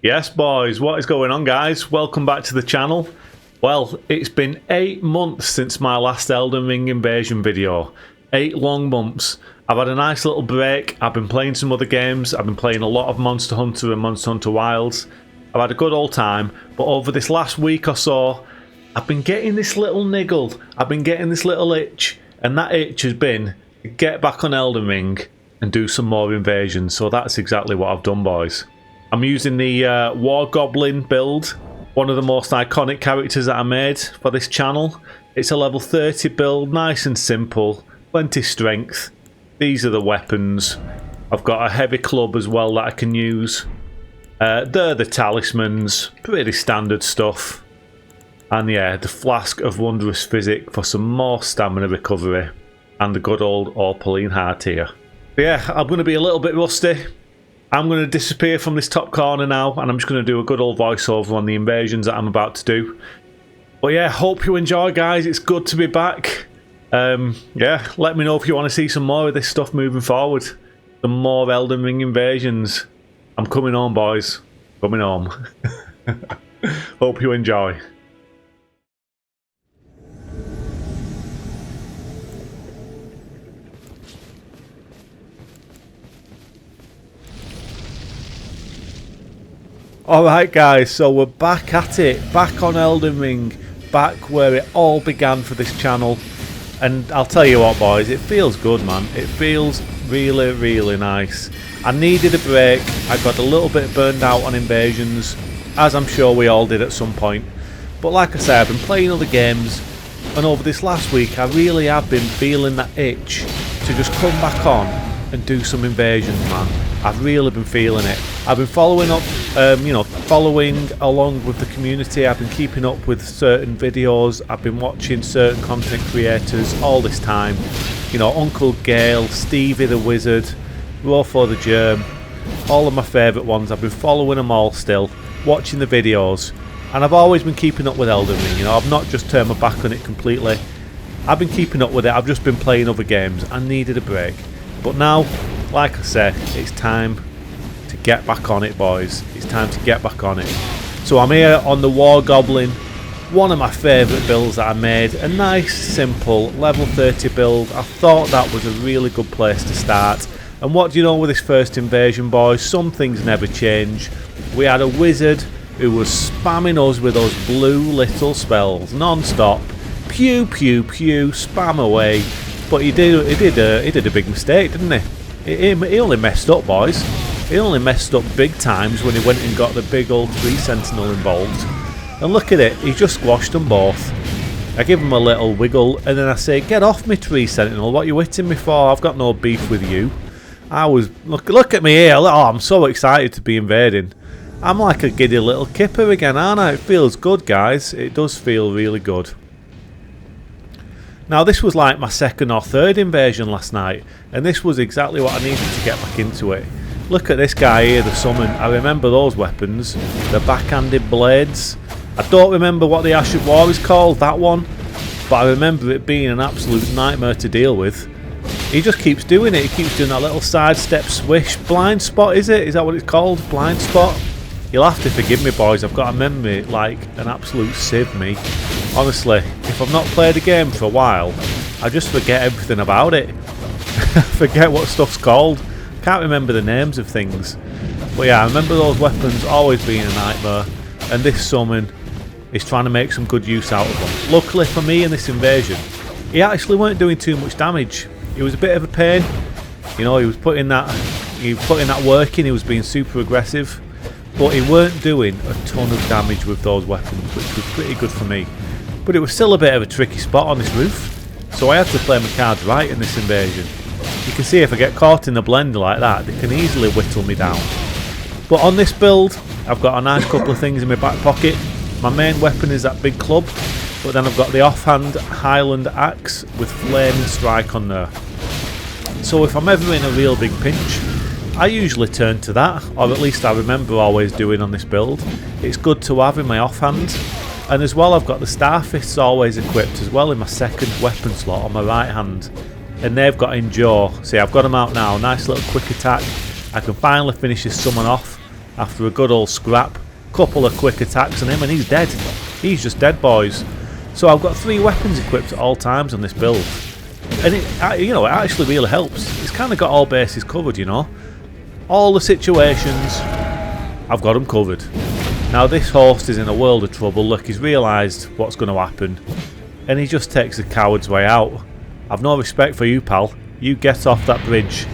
Yes, boys, what is going on, guys? Welcome back to the channel. Well, it's been 8 months since my last Elden Ring invasion video. 8 long months. I've had a nice little break. I've been playing some other games. I've been playing a lot of Monster Hunter and Monster Hunter Wilds. I've had a good old time, but over this last week or so, I've been getting this little niggle. I've been getting this little itch, and that itch has been to get back on Elden Ring and do some more invasions. So that's exactly what I've done, boys. I'm using the War Goblin build, one of the most iconic characters that I made for this channel. It's a level 30 build, nice and simple, plenty strength. These are the weapons. I've got a heavy club as well that I can use. They're the talismans, pretty standard stuff. And yeah, the Flask of Wondrous Physic for some more stamina recovery. And the good old Opaline Heart here. But yeah, I'm going to be a little bit rusty. I'm going to disappear from this top corner now, and I'm just going to do a good old voiceover on the invasions that I'm about to do. But yeah, hope you enjoy, guys. It's good to be back. Yeah, let me know if you want to see some more of this stuff moving forward. Some more Elden Ring invasions. I'm coming home, boys. Coming home. Hope you enjoy. Alright guys, so we're back at it, back on Elden Ring, back where it all began for this channel. And I'll tell you what, boys, it feels good, man. It feels really, really nice. I needed a break. I got a little bit burned out on invasions, as I'm sure we all did at some point. But like I said, I've been playing other games, and over this last week I really have been feeling that itch to just come back on and do some invasions, man. I've really been feeling it. I've been following up, following along with the community. I've been keeping up with certain videos. I've been watching certain content creators all this time. You know, Uncle Gale, Stevie the Wizard, Rofo the Germ, all of my favourite ones. I've been following them all still, watching the videos, and I've always been keeping up with Elden Ring. You know, I've not just turned my back on it completely. I've been keeping up with it. I've just been playing other games. I needed a break. But now, like I said, it's time to get back on it, boys. It's time to get back on it. So I'm here on the War Goblin, one of my favourite builds that I made. A nice, simple, level 30 build. I thought that was a really good place to start. And what do you know with this first invasion, boys? Some things never change. We had a wizard who was spamming us with those blue little spells, non-stop. Pew, pew, pew, spam away. But he did a big mistake, didn't he? He only messed up, boys. He only messed up big times when he went and got the big old tree sentinel involved. And look at it, he just squashed them both. I give him a little wiggle, and then I say, "Get off me, tree sentinel! What are you hitting me for? I've got no beef with you." Look at me here. Oh, I'm so excited to be invading. I'm like a giddy little kipper again, aren't I? It feels good, guys. It does feel really good. Now this was like my second or third invasion last night, and this was exactly what I needed to get back into it. Look at this guy here, the summon. I remember those weapons, the backhanded blades. I don't remember what the Ash of War is called, that one, but I remember it being an absolute nightmare to deal with. He just keeps doing it. He keeps doing that little sidestep swish. Blind spot, is it? Is that what it's called? Blind spot? You'll have to forgive me, boys. I've got a memory like an absolute sieve, me. Honestly, if I've not played a game for a while, I just forget everything about it. Forget what stuff's called. Can't remember the names of things. But yeah, I remember those weapons always being a nightmare, and this summon is trying to make some good use out of them. Luckily for me in this invasion, he actually weren't doing too much damage. He was a bit of a pain. You know, he was putting that work in, he was being super aggressive, but he weren't doing a ton of damage with those weapons, which was pretty good for me. But it was still a bit of a tricky spot on this roof, so I had to play my cards right in this invasion. You can see if I get caught in the blender like that, they can easily whittle me down. But on this build, I've got a nice couple of things in my back pocket. My main weapon is that big club, but then I've got the offhand Highland axe with flaming strike on there. So if I'm ever in a real big pinch, I usually turn to that, or at least I remember always doing on this build. It's good to have in my offhand. And as well, I've got the Starfists always equipped as well in my second weapon slot on my right hand. And they've got Endure. See, I've got them out now. Nice little quick attack. I can finally finish this summon off. after a good old scrap. Couple of quick attacks on him and he's dead. He's just dead, boys. So I've got 3 weapons equipped at all times on this build. And it, you know, it actually really helps. It's kind of got all bases covered, you know. All the situations, I've got them covered. Now this host is in a world of trouble. Look, he's realised what's going to happen. And he just takes the coward's way out. I've no respect for you, pal. You get off that bridge.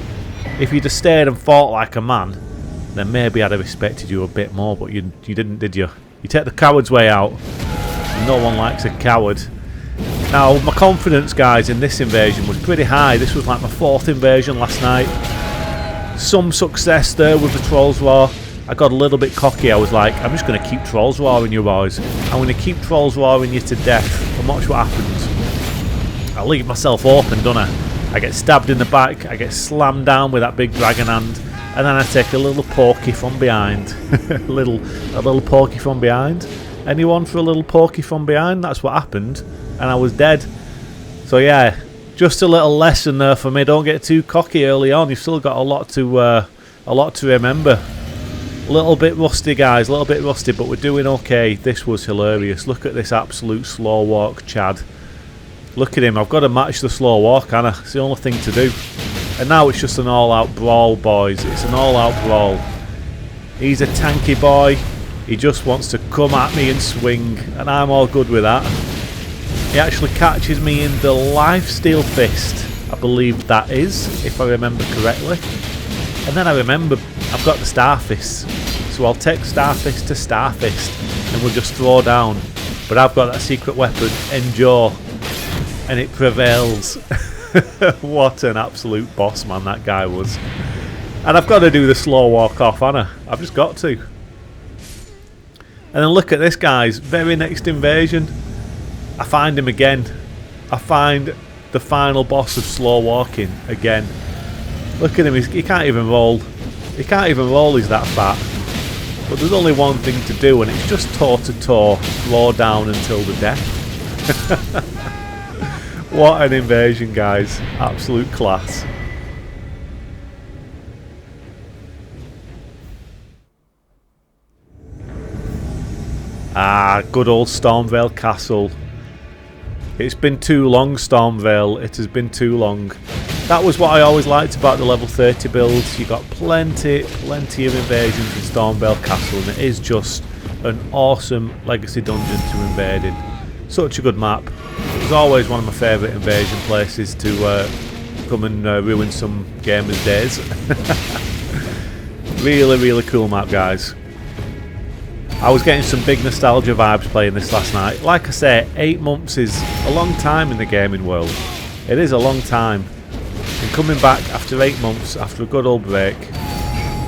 If you'd have stayed and fought like a man, then maybe I'd have respected you a bit more, but you didn't, did you? You take the coward's way out. No one likes a coward. Now, my confidence, guys, in this invasion was pretty high. This was like my 4th invasion last night. Some success there with the Trolls War. I got a little bit cocky. I was like, I'm just going to keep Trolls Warring you, boys. I'm going to keep Trolls Warring you to death and watch what happens. I leave myself open, don't I? I get stabbed in the back. I get slammed down with that big dragon hand. And then I take a little pokey from behind. a little pokey from behind. Anyone for a little pokey from behind? That's what happened. And I was dead. So yeah, just a little lesson there for me. Don't get too cocky early on. You've still got a lot to remember. A little bit rusty, guys. A little bit rusty, but we're doing okay. This was hilarious. Look at this absolute slow walk, Chad. Look at him. I've got to match the slow walk, Anna. It's the only thing to do. And now it's just an all-out brawl, boys. It's an all-out brawl. He's a tanky boy. He just wants to come at me and swing, and I'm all good with that. He actually catches me in the lifesteal fist, I believe that is, if I remember correctly. And then I remember I've got the star fist, so I'll take star fist to star fist, and we'll just throw down. But I've got that secret weapon, Endure, and it prevails. What an absolute boss man that guy was. And I've got to do the slow walk off, Anna. I've just got to. And then look at this, guys. Very next invasion, I find him again. I find the final boss of slow walking again. Look at him. He can't even roll. He can't even roll. He's that fat. But there's only one thing to do, and it's just toe to toe, throw down until the death. What an invasion, guys. Absolute class. Ah, good old Stormveil Castle. It's been too long, Stormveil. It has been too long. That was what I always liked about the level 30 builds. You got plenty of invasions in Stormveil Castle, and it is just an awesome legacy dungeon to invade in. Such a good map. It was always one of my favourite invasion places to come and ruin some gamers' days. Really cool map, guys. I was getting some big nostalgia vibes playing this last night. Like I say, 8 months is a long time in the gaming world. It is a long time. And coming back after 8 months, after a good old break,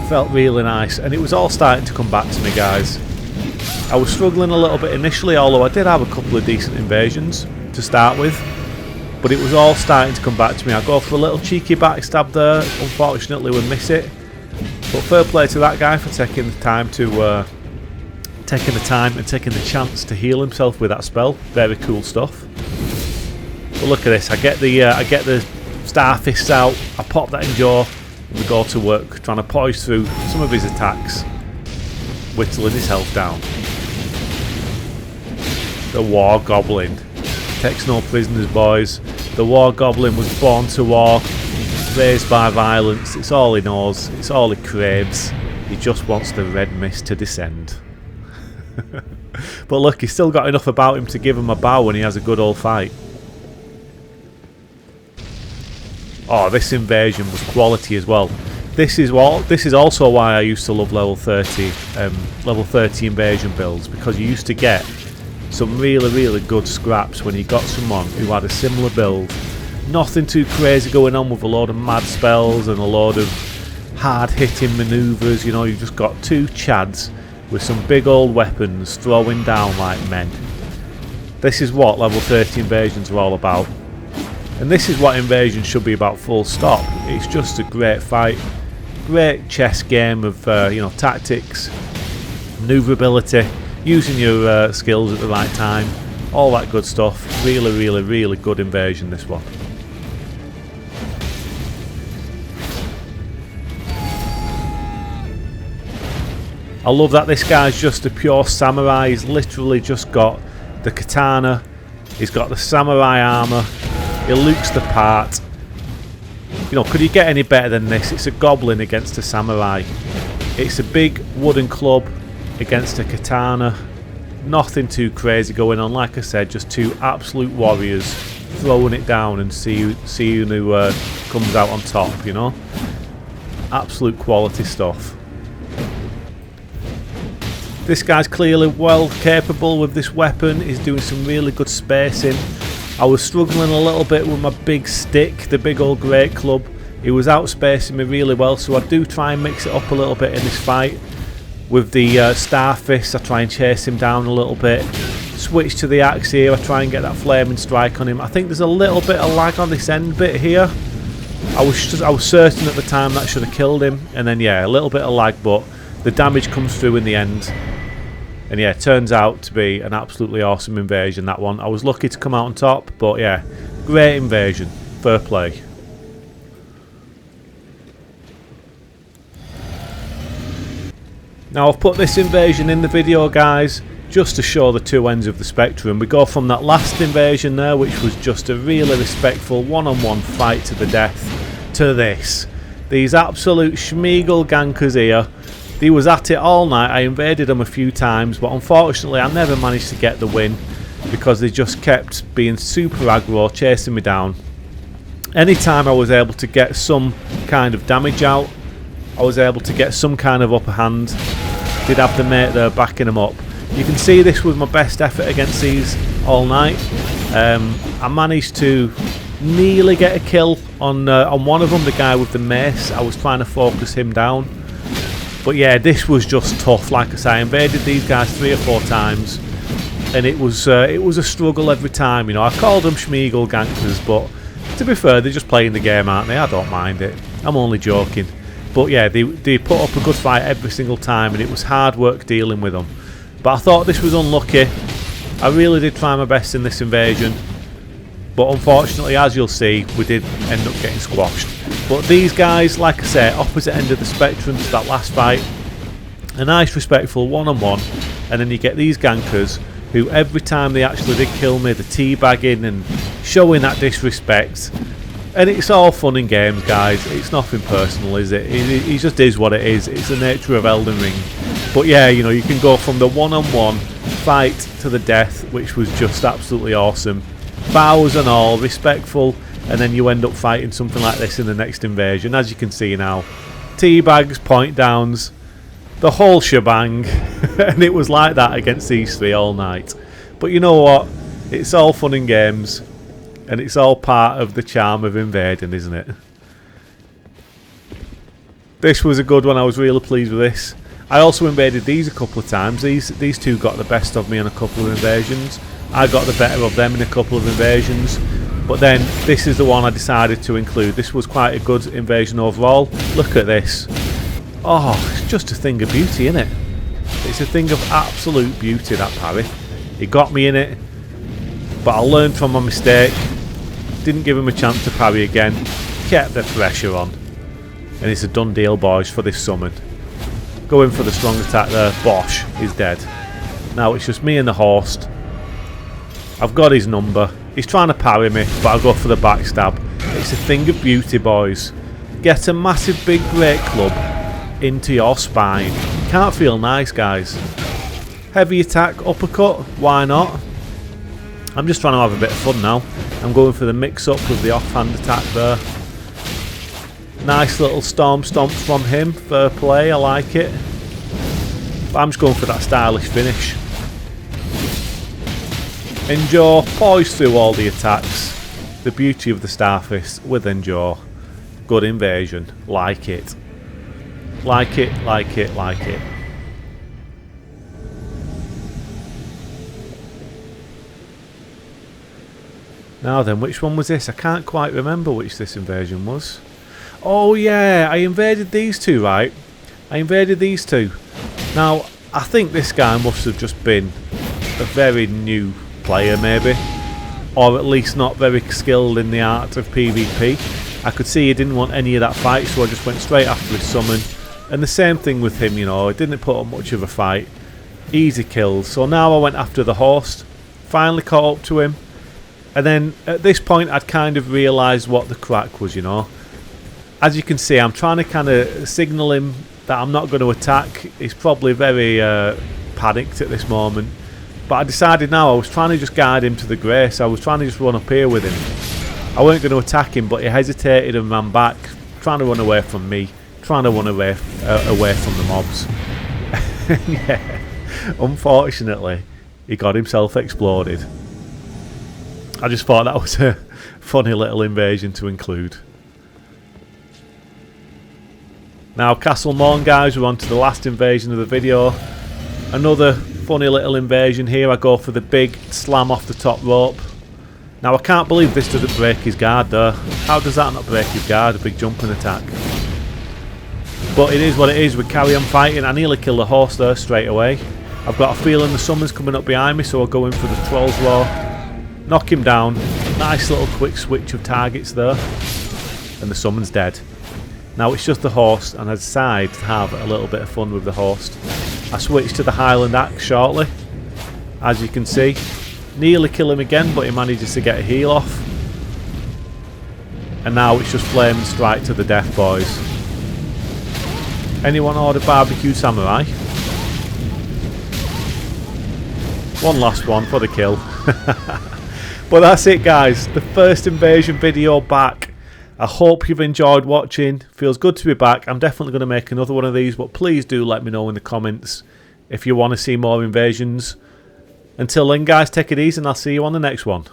felt really nice. And it was all starting to come back to me, guys. I was struggling a little bit initially, although I did have a couple of decent invasions to start with. But it was all starting to come back to me. I go for a little cheeky backstab there. Unfortunately, we miss it. But fair play to that guy for taking the time and taking the chance to heal himself with that spell. Very cool stuff. But look at this. I get the star fists out. I pop that Endure, and we go to work, trying to poise through some of his attacks, whittling his health down. The War Goblin takes no prisoners, boys. The War Goblin was born to war, raised by violence. It's all he knows. It's all he craves. He just wants the red mist to descend. But look, he's still got enough about him to give him a bow when he has a good old fight. Oh, this invasion was quality as well. This is also why I used to love level 30 invasion builds, because you used to get some really good scraps when you got someone who had a similar build. Nothing too crazy going on with a load of mad spells and a load of hard hitting manoeuvres. You know, you just got 2 chads with some big old weapons throwing down like men. This is what level 30 invasions are all about. And this is what invasion should be about, full stop. It's just a great fight. Great chess game of tactics, manoeuvrability, using your skills at the right time, all that good stuff. Really good invasion, this one. I love that this guy's just a pure samurai. He's literally just got the katana. He's got the samurai armour. He looks the part. You know, could you get any better than this? It's a goblin against a samurai. It's a big wooden club against a katana. Nothing too crazy going on. Like I said, just two absolute warriors throwing it down and see who comes out on top, you know. Absolute quality stuff. This guy's clearly well capable with this weapon. He's doing some really good spacing. I was struggling a little bit with my big stick, the big old great club. He was outspacing me really well, so I do try and mix it up a little bit in this fight. With the star fist, I try and chase him down a little bit. Switch to the axe here, I try and get that flaming strike on him. I think there's a little bit of lag on this end bit here. I was certain at the time that should have killed him, and then yeah, a little bit of lag, but the damage comes through in the end. And yeah, it turns out to be an absolutely awesome invasion, that one. I was lucky to come out on top, but yeah, great invasion. Fair play. Now I've put this invasion in the video, guys, just to show the two ends of the spectrum. We go from that last invasion there, which was just a really respectful one-on-one fight to the death, to this. These absolute Schmeagle gankers here. He was at it all night. I invaded them a few times, but unfortunately I never managed to get the win because they just kept being super aggro, chasing me down. Anytime I was able to get some kind of damage out, I was able to get some kind of upper hand. Did have the mate there backing them up. You can see this was my best effort against these all night. I managed to nearly get a kill on one of them, the guy with the mace. I was trying to focus him down. But yeah, this was just tough. Like I say, I invaded these guys 3 or 4 times, and it was a struggle every time. You know, I called them Schmeagle gankers, but to be fair, they're just playing the game, aren't they? I don't mind it. I'm only joking. But yeah, they put up a good fight every single time, and it was hard work dealing with them. But I thought this was unlucky. I really did try my best in this invasion, but unfortunately, as you'll see, we did end up getting squashed. But these guys, like I say, opposite end of the spectrum to that last fight. A nice respectful one-on-one, and then you get these gankers who every time they actually did kill me, the teabagging and showing that disrespect. And it's all fun and games, guys. It's nothing personal, is it? It just is what it is. It's the nature of Elden Ring. But yeah, you know, you can go from the one-on-one fight to the death, which was just absolutely awesome. Bows and all, respectful, and then you end up fighting something like this in the next invasion, as you can see now. Teabags, point downs, the whole shebang. And it was like that against these 3 all night. But you know what? It's all fun and games, and it's all part of the charm of invading, isn't it? This was a good one. I was really pleased with this. I also invaded these a couple of times. These two got the best of me in a couple of invasions. I got the better of them in a couple of invasions. But then this is the one I decided to include. This was quite a good invasion overall. Look at this. Oh, it's just a thing of beauty, isn't it? It's a thing of absolute beauty, that parry. He got me in it, but I learned from my mistake. Didn't give him a chance to parry again. Kept the pressure on. And it's a done deal, boys, for this summon. Going for the strong attack there. Bosh, he's dead. Now it's just me and the host. I've got his number. He's trying to parry me, but I'll go for the backstab. It's a thing of beauty, boys. Get a massive big great club into your spine. Can't feel nice, guys. Heavy attack, uppercut, why not? I'm just trying to have a bit of fun now. I'm going for the mix-up with the offhand attack there. Nice little storm stomp from him. Fair play, I like it. But I'm just going for that stylish finish. Endure, poise through all the attacks. The beauty of the Starfist with Endure. Good invasion. Like it. Like it, like it, like it. Now then, which one was this? I can't quite remember which this invasion was. Oh yeah, I invaded these two, right? I invaded these two. Now, I think this guy must have just been a very new player maybe, or at least not very skilled in the art of PvP. I could see he didn't want any of that fight, so I just went straight after his summon, And the same thing with him, you know, it didn't put up much of a fight. Easy kills. So now I went after the host, finally caught up to him, and then at this point I'd kind of realised what the crack was, you know. As you can see, I'm trying to kind of signal him that I'm not going to attack. He's probably very panicked at this moment. But I decided now I was trying to just guide him to the grace. I was trying to just run up here with him. I weren't going to attack him, but he hesitated and ran back, trying to run away from me, trying to run away from the mobs. Yeah, unfortunately, he got himself exploded. I just thought that was a funny little invasion to include. Now, Castle Morn, guys, we're on to the last invasion of the video. Another funny little invasion here. I go for the big slam off the top rope. Now, I can't believe this doesn't break his guard though. How does that not break his guard? A big jumping attack. But it is what it is. We carry on fighting. I nearly kill the horse there straight away. I've got a feeling the summon's coming up behind me, so I'll go in for the Troll's Roar. Knock him down. Nice little quick switch of targets there. And the summon's dead. Now it's just the host, and I decide to have a little bit of fun with the host. I switch to the Highland Axe shortly, as you can see. Nearly kill him again, but he manages to get a heal off. And now it's just flame and strike to the death, boys. Anyone order barbecue samurai? One last one for the kill. But that's it, guys. The first invasion video back. I hope you've enjoyed watching. Feels good to be back. I'm definitely going to make another one of these, but please do let me know in the comments if you want to see more invasions. Until then, guys, take it easy and I'll see you on the next one.